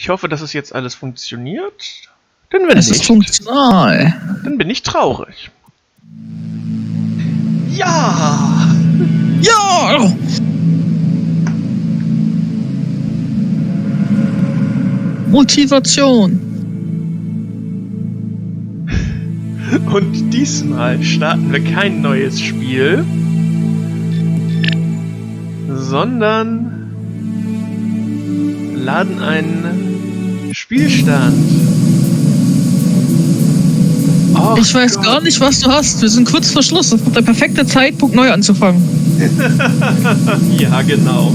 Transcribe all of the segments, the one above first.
Ich hoffe, dass es jetzt alles funktioniert. Denn wenn Es nicht, ist funktional. dann bin ich traurig. Ja! Ja! Motivation. Und diesmal starten wir kein neues Spiel, sondern laden einen Spielstand. Och Ich weiß Gott. gar nicht, was du hast. Wir sind kurz vor Schluss. Das ist der perfekte Zeitpunkt, neu anzufangen. Ja, genau.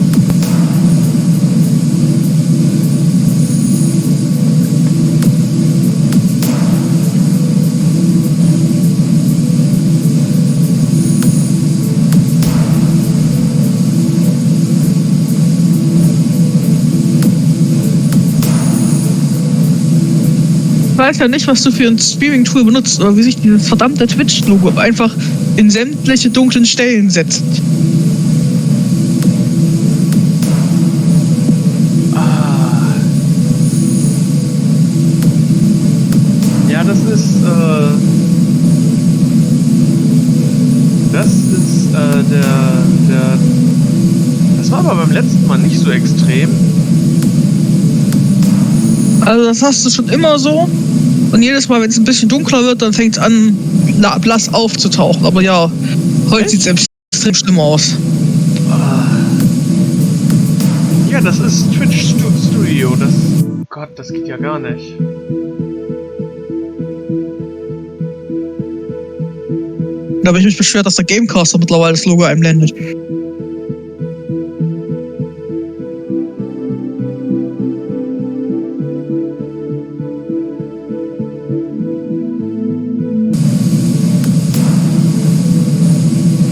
Ich weiß ja nicht, was du für ein Streaming-Tool benutzt, oder wie sich dieses verdammte Twitch-Logo einfach in sämtliche dunklen Stellen setzt. Ja, das ist das war aber beim letzten Mal nicht so extrem. Also das hast du schon immer so. Und jedes Mal, wenn es ein bisschen dunkler wird, dann fängt es an, blass aufzutauchen. Aber ja, heute sieht es extrem schlimm aus. Ja, das ist Twitch Studio. Gott, das geht ja gar nicht. Da habe ich mich beschwert, dass der Gamecaster mittlerweile das Logo einblendet.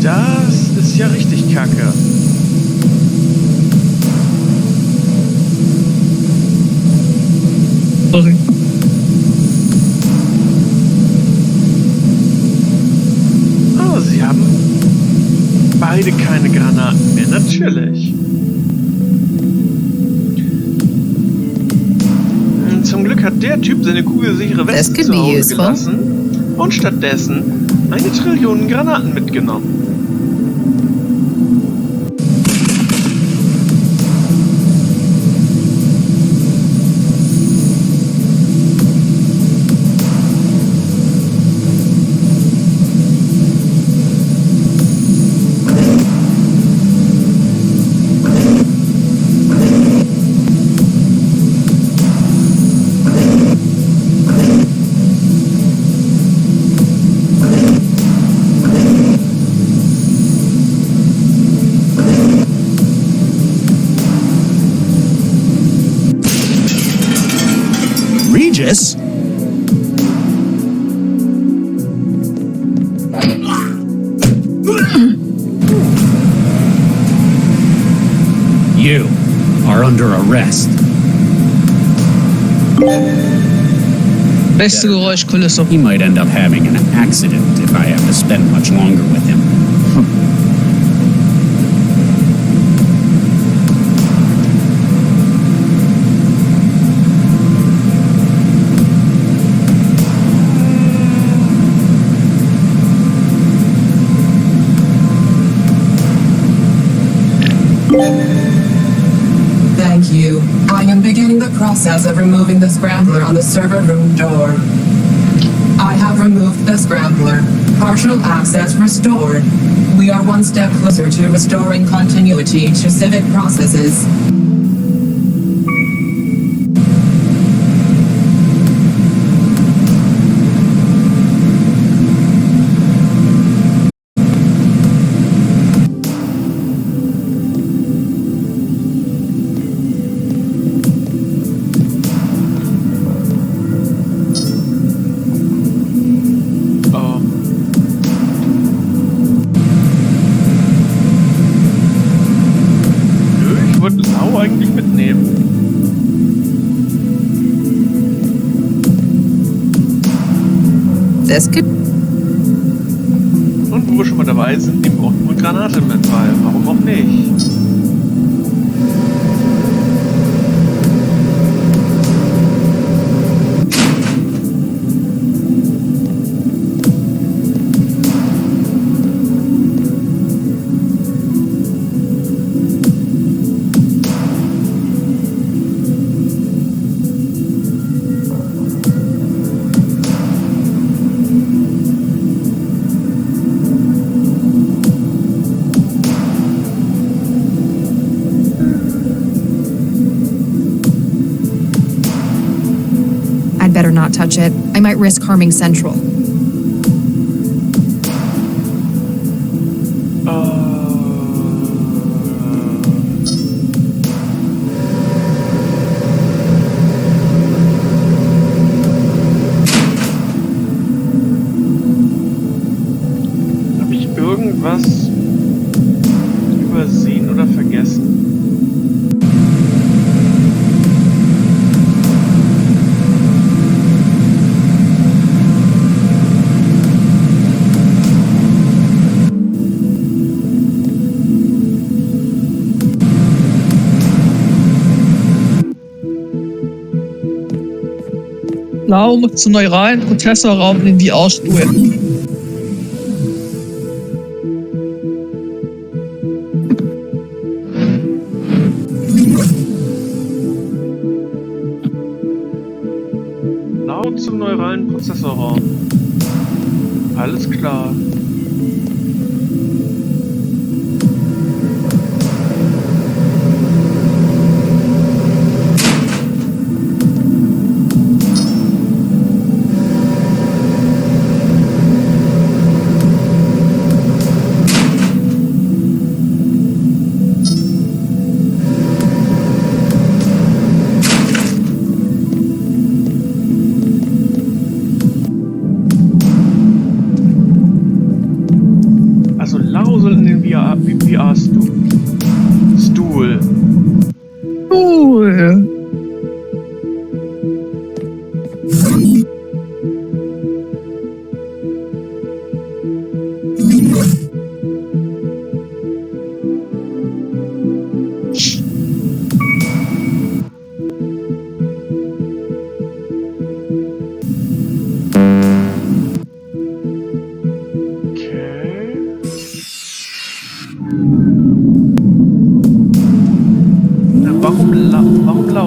Das ist ja richtig kacke. Sorry. Oh, sie haben beide keine Granaten mehr, natürlich. Zum Glück hat der Typ seine kugelsichere Weste zu Hause gelassen und stattdessen 1 Trillion Granaten mitgenommen. Regis? You are under arrest. Beste Geräuschkulisse. He might end up having an accident if I have to spend much longer with him. Thank you. I am beginning the process of removing the scrambler on the server room door. I have removed the scrambler. Partial access restored. We are one step closer to restoring continuity to civic processes. Eigentlich mitnehmen. Das gibt. Und wo wir schon mal dabei sind, nehmen wir auch nur Granate mit, weil warum auch nicht? I'd better not touch it. I might risk harming Central. Habe ich irgendwas übersehen oder vergessen? Raum zum neuralen Prozessorraum in die Ausstuhl. Laut zum neuralen Prozessorraum. Alles klar. VR-Stuhl. Cool.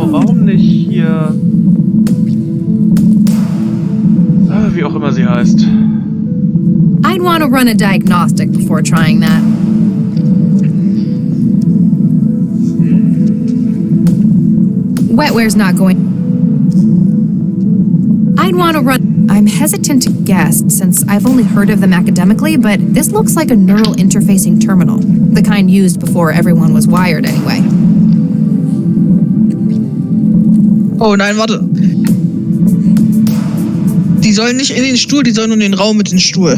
Warum nicht hier... wie auch immer sie heißt. I'd want to run a diagnostic before trying that. Wetware's not going... I'd want to run... I'm hesitant to guess, since I've only heard of them academically, but this looks like a neural interfacing terminal. The kind used before everyone was wired anyway. Oh nein, warte. Die sollen nicht in den Stuhl, die sollen nur in den Raum mit dem Stuhl.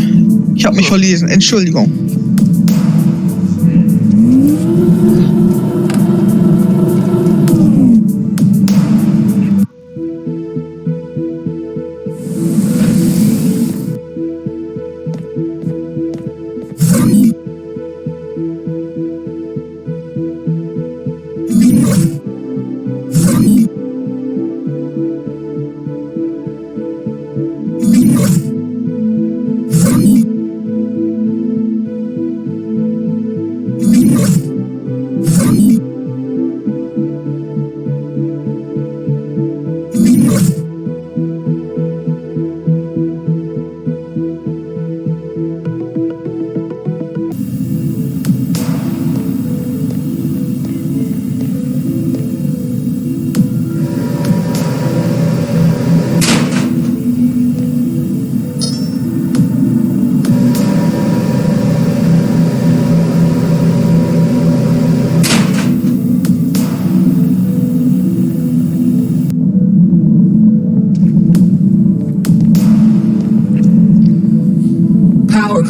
Ich habe mich verlesen, Entschuldigung.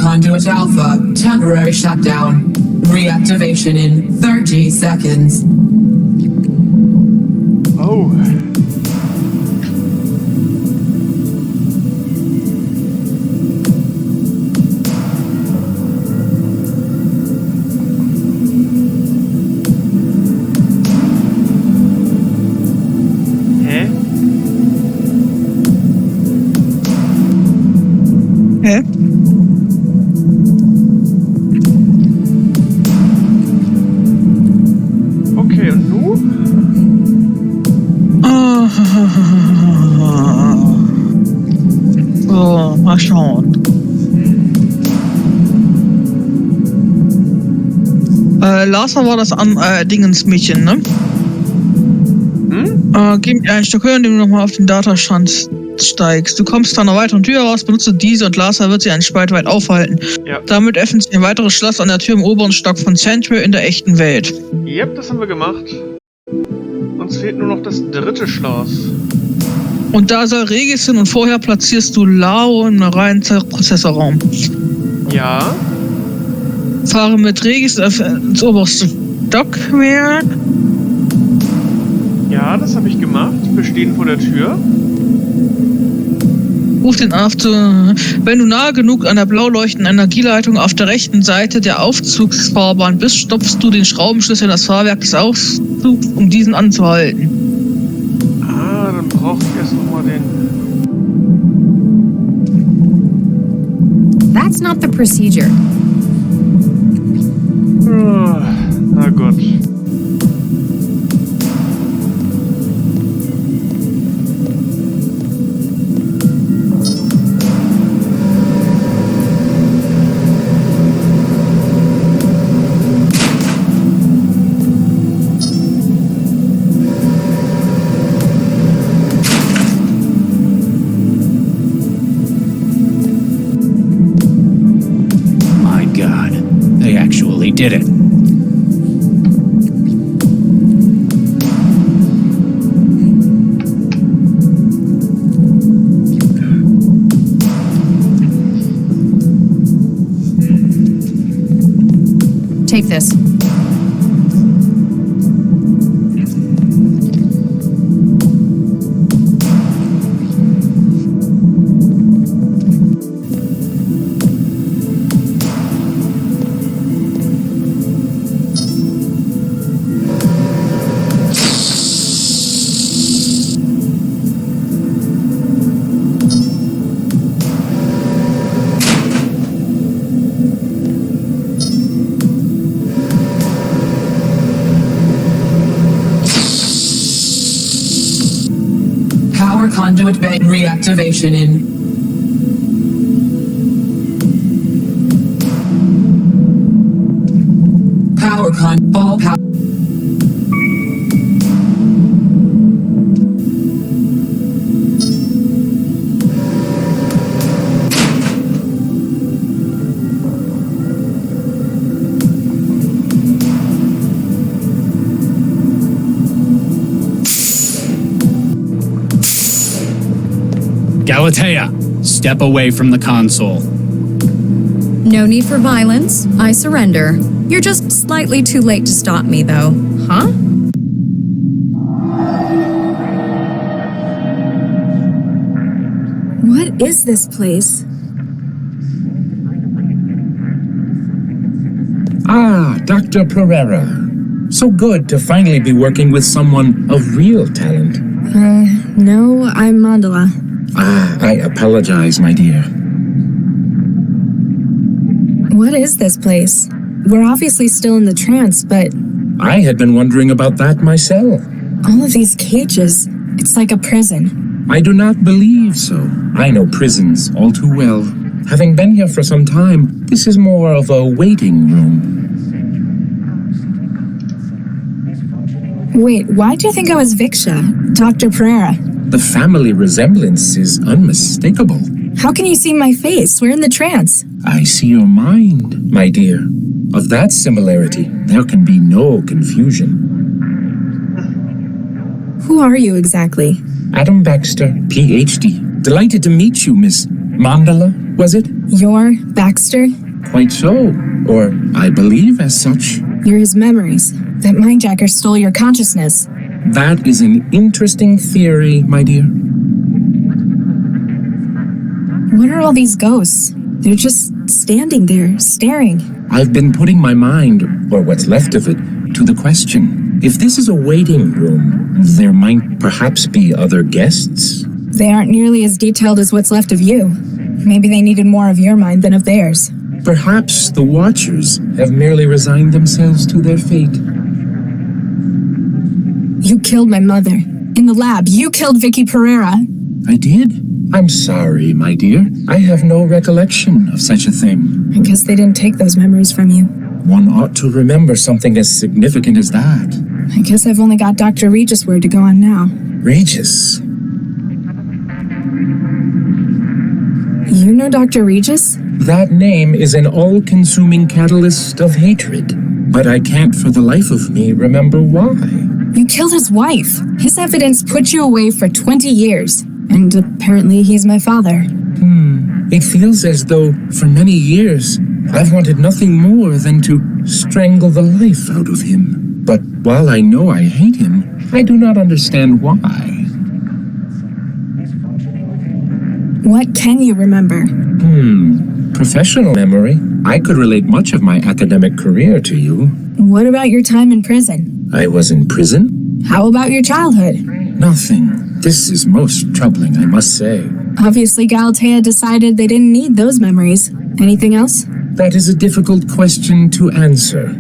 Conduit Alpha, temporary shutdown. Reactivation in 30 seconds. Oh. Hä? Hä? Okay, und nun? So, mal schauen. Larsa war das Dingensmädchen, ne? Hm? Gib mir ein Stück höher und nimm nochmal auf den Datastand. aussteigst. Du kommst von einer weiteren Tür raus, benutze diese und Larsa wird sie einen Spalt weit aufhalten. Ja. Damit öffnet sich ein weiteres Schloss an der Tür im oberen Stock von Central in der echten Welt. Yep, das haben wir gemacht. Uns fehlt nur noch das dritte Schloss. Und da soll Regis hin und vorher platzierst du Lao in einem reinen Prozessorraum. Ja. Fahre mit Regis ins oberste Stockwerk. Ja, das habe ich gemacht. Wir stehen vor der Tür. Ruf den Wenn du nahe genug an der blau leuchtenden Energieleitung auf der rechten Seite der Aufzugsfahrbahn bist, stopfst du den Schraubenschlüssel in das Fahrwerk des Aufzugs, um diesen anzuhalten. Ah, dann brauche ich erst nochmal den... That's not the procedure. Na Gott. My God, they actually did it. Take this. Power conduit bay reactivation in. All power. Galatea, step away from the console. No need for violence. I surrender. You're just slightly too late to stop me, though. Huh? What is this place? Ah, Dr. Pereira. So good to finally be working with someone of real talent. No, I'm Mandala. Ah, I apologize, my dear. What is this place? We're obviously still in the trance, but I had been wondering about that myself. all of these cages, it's like a prison. I do not believe so. I know prisons all too well. Having been here for some time, this is more of a waiting room. Wait, why do you think I was Viksha, Dr. Pereira? The family resemblance is unmistakable. How can you see my face? We're in the trance. I see your mind, my dear. Of that similarity, there can be no confusion. Who are you exactly? Adam Baxter, PhD. Delighted to meet you, Miss Mandala, was it? You're Baxter? Quite so. Or I believe as such. You're his memories. That mindjacker stole your consciousness. That is an interesting theory, my dear. What are all these ghosts? They're just standing there, staring. I've been putting my mind, or what's left of it, to the question. If this is a waiting room, there might perhaps be other guests? They aren't nearly as detailed as what's left of you. Maybe they needed more of your mind than of theirs. Perhaps the Watchers have merely resigned themselves to their fate. You killed my mother. In the lab, you killed Vicky Pereira. I did? I'm sorry, my dear. I have no recollection of such a thing. I guess they didn't take those memories from you. One ought to remember something as significant as that. I guess I've only got Dr. Regis' word to go on now. Regis. You know Dr. Regis? That name is an all-consuming catalyst of hatred, but I can't for the life of me remember why. You killed his wife. His evidence put you away for 20 years. And apparently he's my father. It feels as though, for many years, I've wanted nothing more than to strangle the life out of him. But while I know I hate him, I do not understand why. What can you remember? Professional memory. I could relate much of my academic career to you. What about your time in prison? I was in prison? How about your childhood? Nothing. This is most troubling, I must say. Obviously, Galatea decided they didn't need those memories. Anything else? That is a difficult question to answer.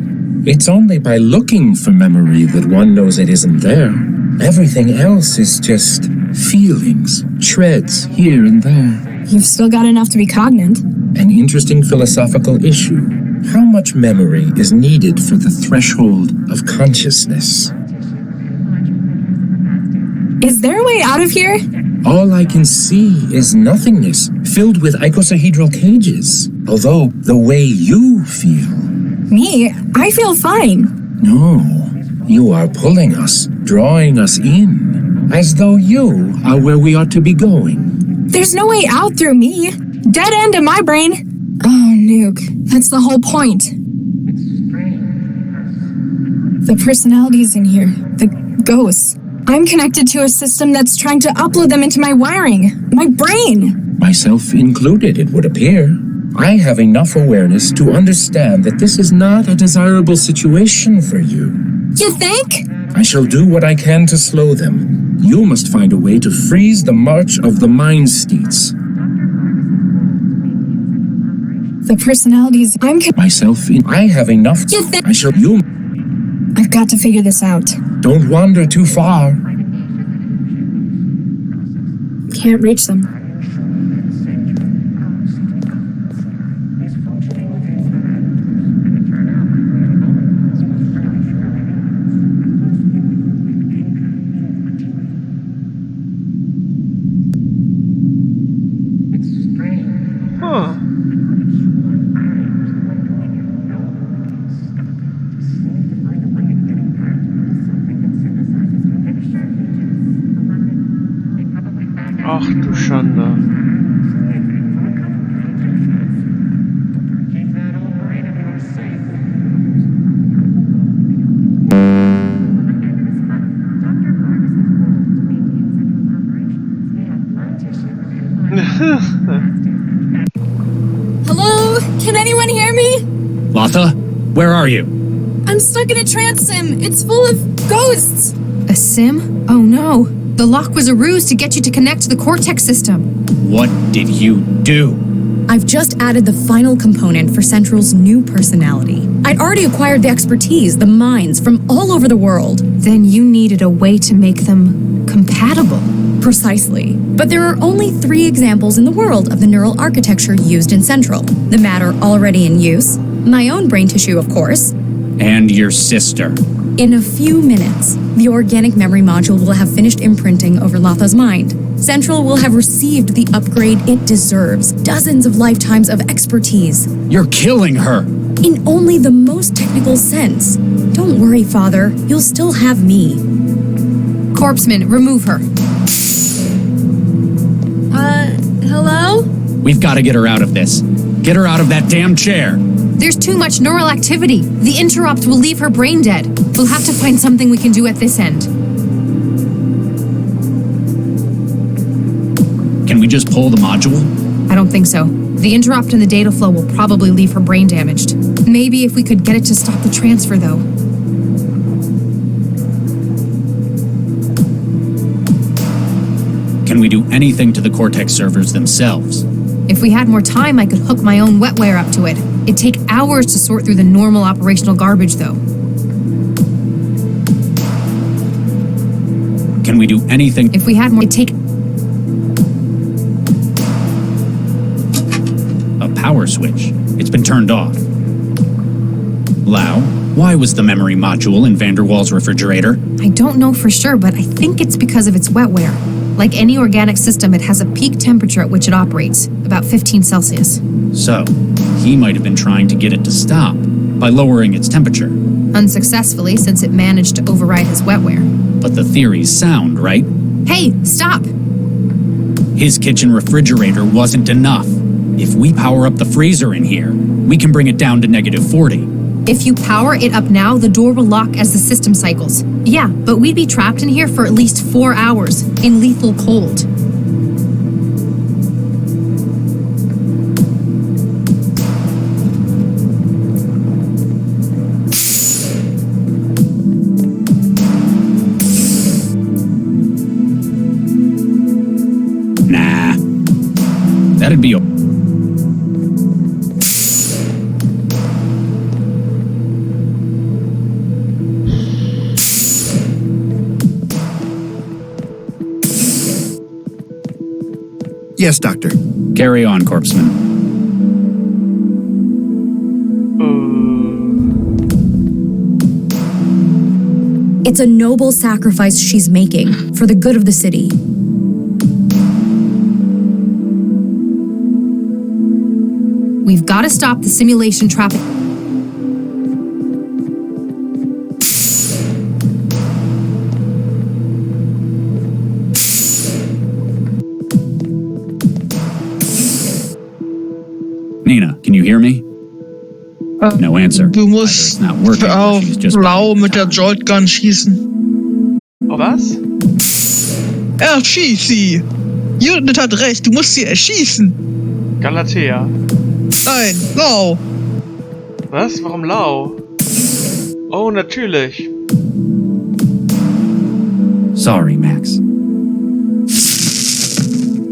It's only by looking for memory that one knows it isn't there. Everything else is just feelings, shreds here and there. You've still got enough to be cognate. An interesting philosophical issue. How much memory is needed for the threshold of consciousness? Is there a way out of here? All I can see is nothingness, filled with icosahedral cages. Although, the way you feel... Me? I feel fine. No, you are pulling us, drawing us in, as though you are where we ought to be going. There's no way out through me. Dead end in my brain. Oh, Nuke. That's the whole point. The personalities in here. The ghosts. I'm connected to a system that's trying to upload them into my wiring. My brain. Myself included, it would appear. I have enough awareness to understand that this is not a desirable situation for you. You think? I shall do what I can to slow them. You must find a way to freeze the march of the mind states. The personalities I have enough. You think? I've got to figure this out. Don't wander too far. Can't reach them. Ach du Schande. Hello? Can anyone hear me? Latha, where are you? I'm stuck in a trance sim. It's full of ghosts. A sim? Oh no. The lock was a ruse to get you to connect to the Cortex system. What did you do? I've just added the final component for Central's new personality. I'd already acquired the expertise, the minds from all over the world. Then you needed a way to make them compatible. Precisely. But there are only 3 examples in the world of the neural architecture used in Central. The matter already in use, my own brain tissue, of course. And your sister. In a few minutes, the organic memory module will have finished imprinting over Latha's mind. Central will have received the upgrade it deserves. Dozens of lifetimes of expertise. You're killing her! In only the most technical sense. Don't worry, Father. You'll still have me. Corpseman, remove her. Hello? We've got to get her out of this. Get her out of that damn chair! There's too much neural activity. The interrupt will leave her brain dead. We'll have to find something we can do at this end. Can we just pull the module? I don't think so. The interrupt in the data flow will probably leave her brain damaged. Maybe if we could get it to stop the transfer, though. Can we do anything to the Cortex servers themselves? If we had more time, I could hook my own wetware up to it. It'd take hours to sort through the normal operational garbage, though. Can we do anything? If we had more, it'd take... A power switch. It's been turned off. Lau, why was the memory module in Vanderwall's refrigerator? I don't know for sure, but I think it's because of its wetware. Like any organic system, it has a peak temperature at which it operates, about 15 Celsius. So, he might have been trying to get it to stop by lowering its temperature. Unsuccessfully, since it managed to override his wetware. But the theory's sound, right? Hey, stop! His kitchen refrigerator wasn't enough. If we power up the freezer in here, we can bring it down to -40. If you power it up now, the door will lock as the system cycles. Yeah, but we'd be trapped in here for at least 4 hours, in lethal cold. Nah. That'd be Yes, Doctor. Carry on, Corpseman. It's a noble sacrifice she's making for the good of the city. We've got to stop the simulation traffic. Nina, can you hear me? No answer. Du musst Either it's not working or auf she's just Blau wasting mit der time. Joltgun schießen. Oh, was? Erschieß sie! Judith hat recht, du musst sie erschießen. Galatea. Nein, Blau. Was? Warum Lau? Oh, natürlich. Sorry, Max.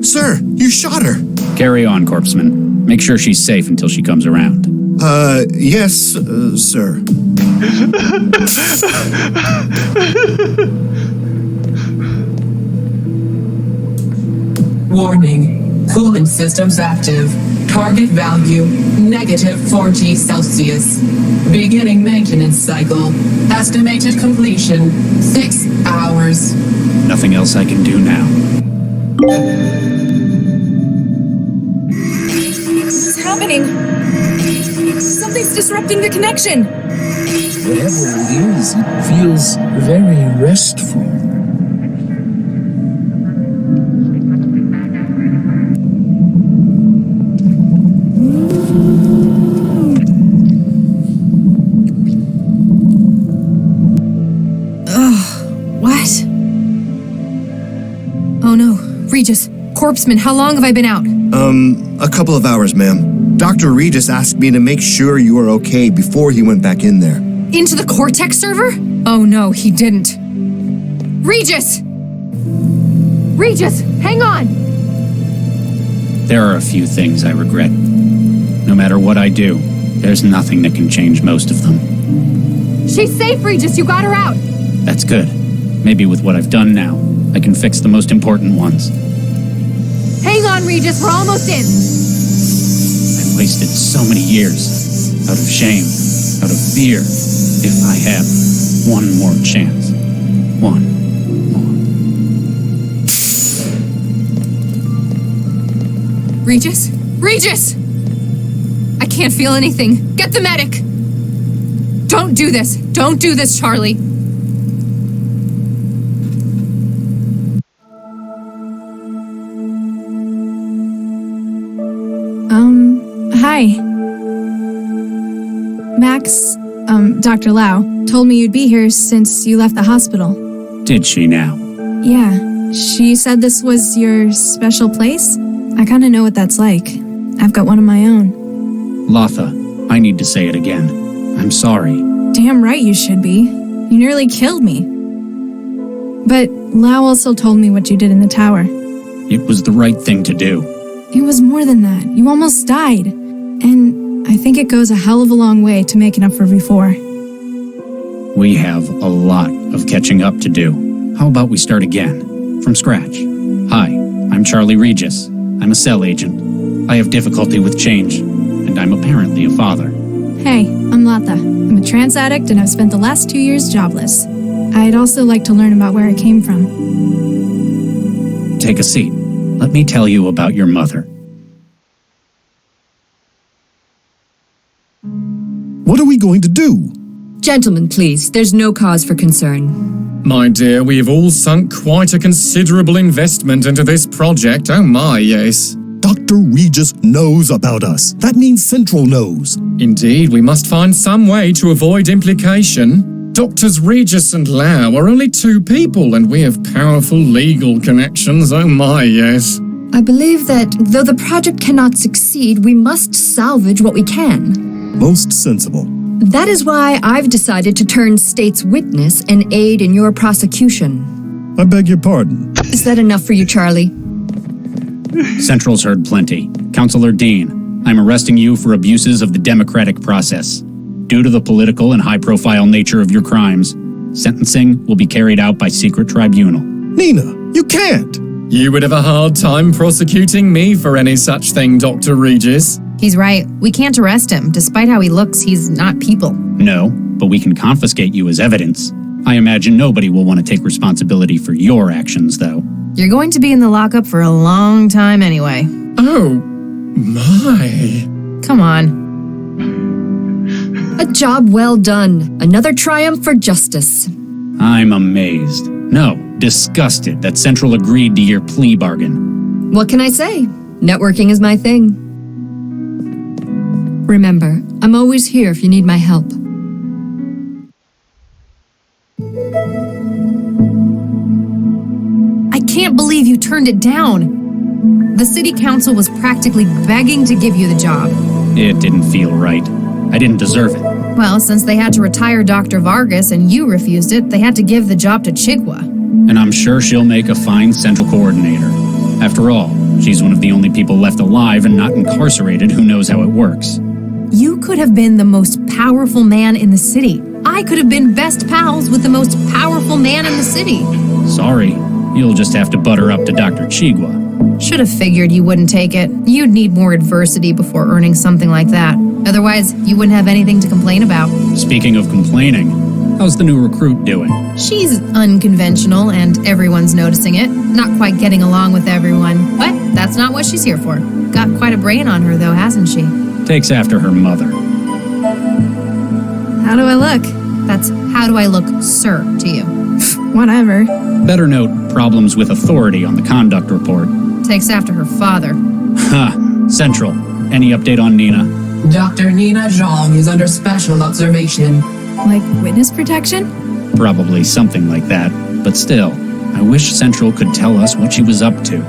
Sir, you shot her. Carry on, Corpseman. Make sure she's safe until she comes around. Yes, sir. Warning. Cooling systems active. Target value -40 Celsius. Beginning maintenance cycle. Estimated completion 6 hours. Nothing else I can do now. What's happening? Something's disrupting the connection. Whatever it is, it feels very restful. What? Oh no, Regis, Corpseman, how long have I been out? A couple of hours, ma'am. Dr. Regis asked me to make sure you were okay before he went back in there. Into the Cortex server? Oh no, he didn't. Regis! Regis, hang on! There are a few things I regret. No matter what I do, there's nothing that can change most of them. She's safe, Regis, you got her out! That's good. Maybe with what I've done now, I can fix the most important ones. Hang on, Regis, we're almost in! I've wasted so many years, out of shame, out of fear. If I have one more chance. One more. Regis? Regis! I can't feel anything. Get the medic! Don't do this. Don't do this, Charlie. Hi. Max, Dr. Lau, told me you'd be here since you left the hospital. Did she now? Yeah, she said this was your special place. I kinda know what that's like. I've got one of my own. Latha, I need to say it again. I'm sorry. Damn right you should be. You nearly killed me. But Lau also told me what you did in the tower. It was the right thing to do. It was more than that. You almost died. And I think it goes a hell of a long way to making up for before. We have a lot of catching up to do. How about we start again, from scratch? Hi, I'm Charlie Regis. I'm a cell agent. I have difficulty with change, and I'm apparently a father. Hey, I'm Latha. I'm a trans addict and I've spent the last 2 years jobless. I'd also like to learn about where I came from. take a seat. Let me tell you about your mother. What are we going to do? Gentlemen, please, there's no cause for concern. My dear, we have all sunk quite a considerable investment into this project. Oh my, yes. Dr. Regis knows about us. That means Central knows. Indeed, we must find some way to avoid implication. Doctors Regis and Lau are only two people, and we have powerful legal connections. Oh my, yes. I believe that though the project cannot succeed, we must salvage what we can. Most sensible. That is why I've decided to turn state's witness and aid in your prosecution. I beg your pardon. Is that enough for you, Charlie? Central's heard plenty. Counselor Dean, I'm arresting you for abuses of the democratic process. Due to the political and high-profile nature of your crimes, sentencing will be carried out by secret tribunal. Nina, you can't! You would have a hard time prosecuting me for any such thing, Dr. Regis. He's right. We can't arrest him. Despite how he looks, he's not people. No, but we can confiscate you as evidence. I imagine nobody will want to take responsibility for your actions, though. You're going to be in the lockup for a long time anyway. Oh, my. Come on. A job well done. Another triumph for justice. I'm amazed. No, disgusted that Central agreed to your plea bargain. What can I say? Networking is my thing. Remember, I'm always here if you need my help. I can't believe you turned it down. The city council was practically begging to give you the job. It didn't feel right. I didn't deserve it. Well, since they had to retire Dr. Vargas and you refused it, they had to give the job to Chigwa. And I'm sure she'll make a fine Central coordinator. After all, she's one of the only people left alive and not incarcerated who knows how it works. You could have been the most powerful man in the city. I could have been best pals with the most powerful man in the city. Sorry, you'll just have to butter up to Dr. Chigwa. Should have figured you wouldn't take it. You'd need more adversity before earning something like that. Otherwise, you wouldn't have anything to complain about. Speaking of complaining, how's the new recruit doing? She's unconventional and everyone's noticing it. Not quite getting along with everyone, but that's not what she's here for. Got quite a brain on her though, hasn't she? Takes after her mother. How do I look? That's how do I look, sir, to you. Whatever. Better note problems with authority on the conduct report. Takes after her father. Ha! Central. Any update on Nina? Dr. Nina Zhang is under special observation. Like witness protection? Probably something like that. But still, I wish Central could tell us what she was up to.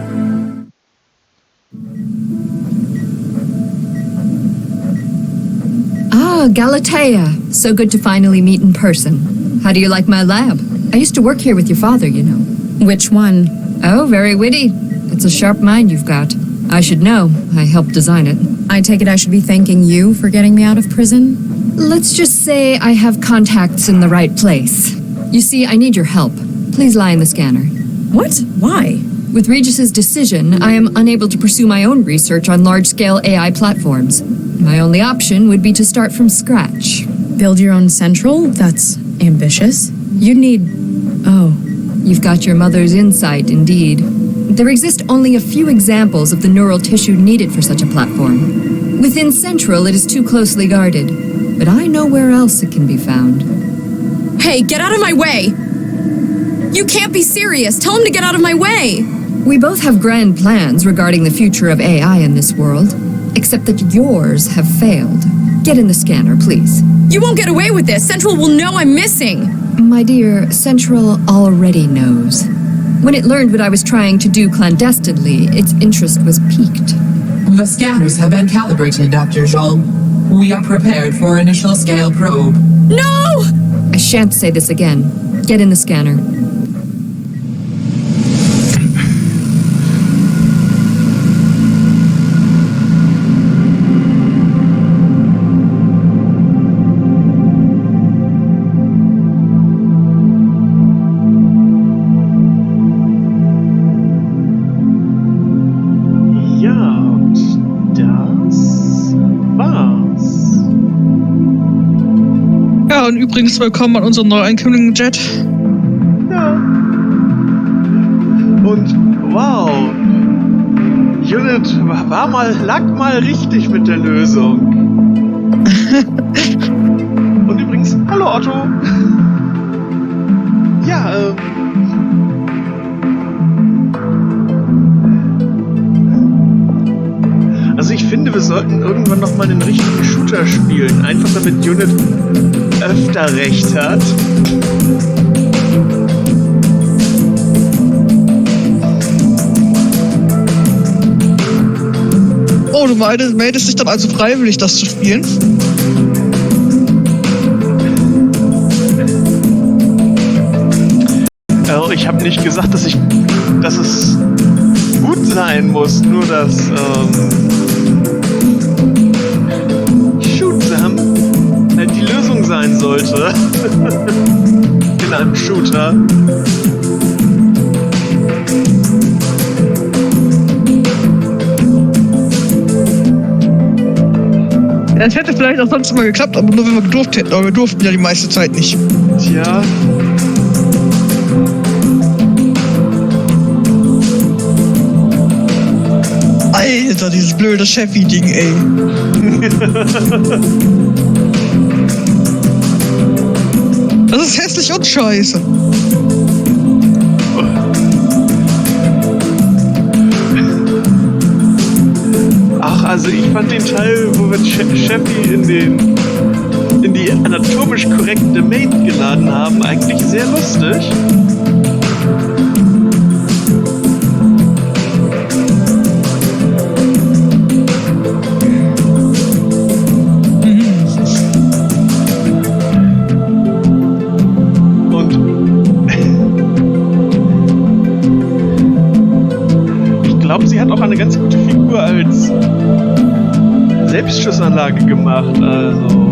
Ah, Galatea. So good to finally meet in person. How do you like my lab? I used to work here with your father, you know. Which one? Oh, very witty. It's a sharp mind you've got. I should know. I helped design it. I take it I should be thanking you for getting me out of prison? Let's just say I have contacts in the right place. You see, I need your help. Please lie in the scanner. What? Why? With Regis's decision, I am unable to pursue my own research on large-scale AI platforms. My only option would be to start from scratch. Build your own central? That's ambitious. You'd need... Oh. You've got your mother's insight, indeed. There exist only a few examples of the neural tissue needed for such a platform. Within Central, it is too closely guarded, but I know where else it can be found. Hey, get out of my way! You can't be serious! Tell him to get out of my way! We both have grand plans regarding the future of AI in this world, except that yours have failed. Get in the scanner, please. You won't get away with this! Central will know I'm missing! My dear, Central already knows. When it learned what I was trying to do clandestinely, its interest was piqued. The scanners have been calibrated, Dr. Zhang. We are prepared for initial scale probe. No! I shan't say this again. Get in the scanner. Ja, und übrigens willkommen an unserem Neueinkömmling Jet. Ja. Und wow, Unit lag mal richtig mit der Lösung. Und übrigens, hallo Otto. Ja, also ich finde, wir sollten irgendwann nochmal einen richtigen Shooter spielen. Einfach damit Unit öfter recht hat. Oh, du meldest dich dann also freiwillig, das zu spielen? Ich habe nicht gesagt, dass es gut sein muss, nur dass Shootsam halt die Lösung sein sollte in einem Shooter. Ja, es hätte vielleicht auch sonst mal geklappt, aber nur wenn wir gedurft hätten, aber wir durften ja die meiste Zeit nicht. Tja. Alter, dieses blöde Chefy-Ding, ey. Das ist hässlich und scheiße. Ach, also ich fand den Teil, wo wir Chefy in die anatomisch korrekte Maid geladen haben, eigentlich sehr lustig. Sie hat auch eine ganz gute Figur als Selbstschussanlage gemacht, also.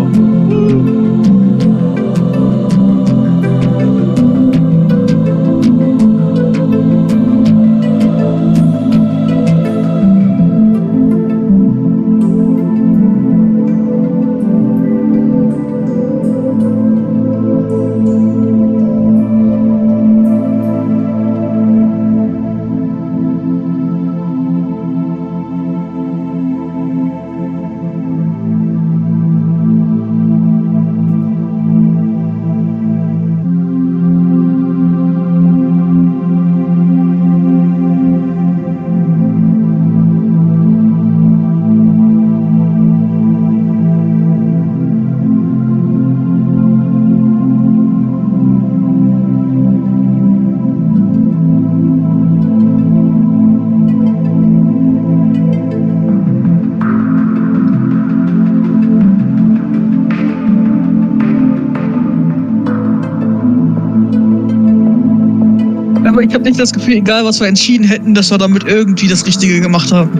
Aber ich habe nicht das Gefühl, egal was wir entschieden hätten, dass wir damit irgendwie das Richtige gemacht haben.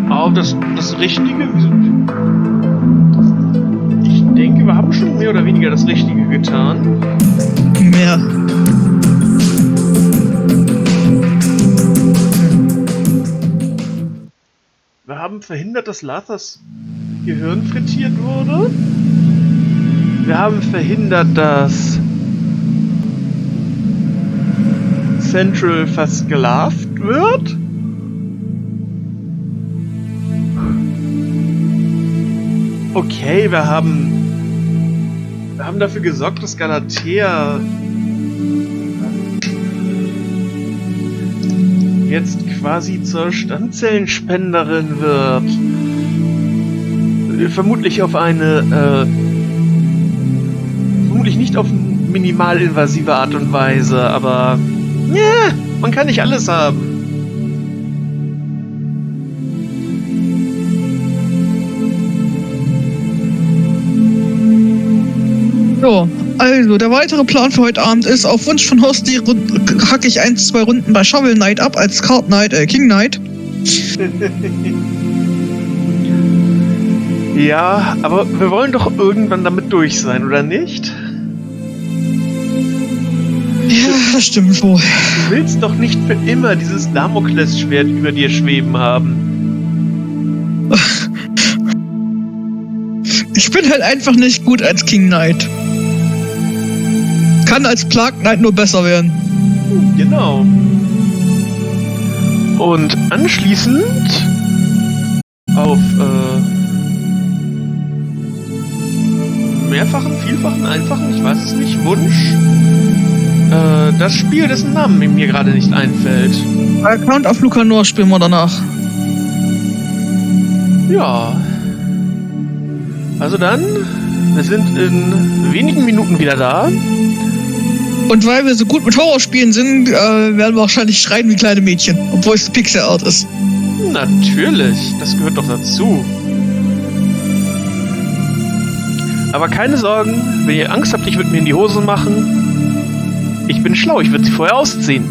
Oh, das Richtige? Ich denke, wir haben schon mehr oder weniger das Richtige getan. Mehr. Wir haben verhindert, dass Lathas Gehirn frittiert wurde. Wir haben verhindert, dass Central versklavt wird. Okay, wir haben dafür gesorgt, dass Galatea jetzt quasi zur Stammzellenspenderin wird. Vermutlich auf eine vermutlich nicht auf minimalinvasive Art und Weise, aber ja, man kann nicht alles haben. So, also der weitere Plan für heute Abend ist, auf Wunsch von Hosti hacke ich 1-2 Runden bei Shovel Knight ab als Card Knight, King Knight. Ja, aber wir wollen doch irgendwann damit durch sein, oder nicht? Ja, das stimmt wohl. Du willst doch nicht für immer dieses Damoklesschwert über dir schweben haben. Ich bin halt einfach nicht gut als King Knight. Kann als Plague Knight nur besser werden. Genau. Und anschließend auf mehrfachen, vielfachen, einfachen, ich weiß es nicht, Wunsch, das Spiel, dessen Namen mir gerade nicht einfällt. Account auf Lucanor spielen wir danach. Ja. Also dann, wir sind in wenigen Minuten wieder da. Und weil wir so gut mit Horrorspielen sind, werden wir wahrscheinlich schreien wie kleine Mädchen, obwohl es Pixel Art ist. Natürlich, das gehört doch dazu. Aber keine Sorgen, wenn ihr Angst habt, ich würde mir in die Hose machen. Ich bin schlau, ich würde sie vorher ausziehen.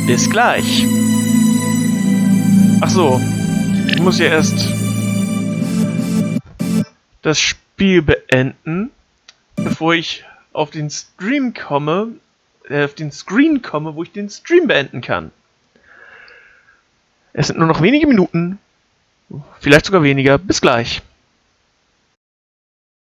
Bis gleich. Ach so, ich muss ja erst das Spiel beenden, bevor ich auf den Stream komme, auf den Screen komme, wo ich den Stream beenden kann. Es sind nur noch wenige Minuten, vielleicht sogar weniger. Bis gleich.